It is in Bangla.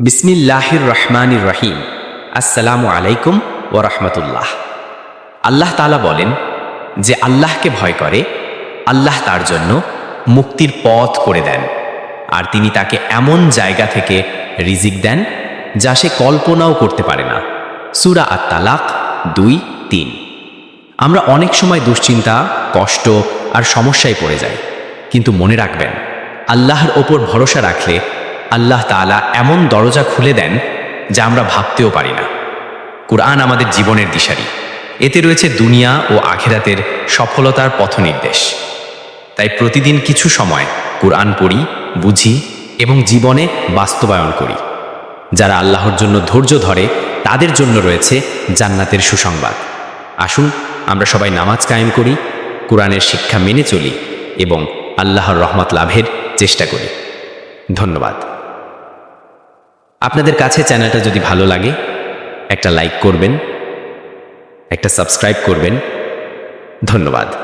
বিসমিল্লাহির রহমানির রহিম। আসসালামু আলাইকুম ওয়া রাহমাতুল্লাহ। আল্লাহ তাআলা বলেন, যে আল্লাহকে ভয় করে আল্লাহ তার জন্য মুক্তির পথ করে দেন, আর তিনি তাকে এমন জায়গা থেকে রিজিক দেন যা সে কল্পনাও করতে পারে না। সূরা আত-তালাক 2-3। আমরা অনেক সময় দুশ্চিন্তা, কষ্ট আর সমস্যায় পড়ে যাই, কিন্তু মনে রাখবেন, আল্লাহর ওপর ভরসা রাখলে আল্লাহ তাআলা এমন দরজা খুলে দেন যা আমরা ভাবতেও পারি না। কুরআন আমাদের জীবনের দিশারি, এতে রয়েছে দুনিয়া ও আখিরাতের সফলতার পথনির্দেশ। তাই প্রতিদিন কিছু সময় কুরআন পড়ি, বুঝি এবং জীবনে বাস্তবায়ন করি। যারা আল্লাহর জন্য ধৈর্য ধরে তাদের জন্য রয়েছে জান্নাতের সুসংবাদ। আসুন আমরা সবাই নামাজ কায়েম করি, কুরআনের শিক্ষা মেনে চলি এবং আল্লাহর রহমত লাভের চেষ্টা করি। ধন্যবাদ। আপনাদের কাছে চ্যানেলটা যদি ভালো লাগে একটা লাইক করবেন, একটা সাবস্ক্রাইব করবেন। ধন্যবাদ।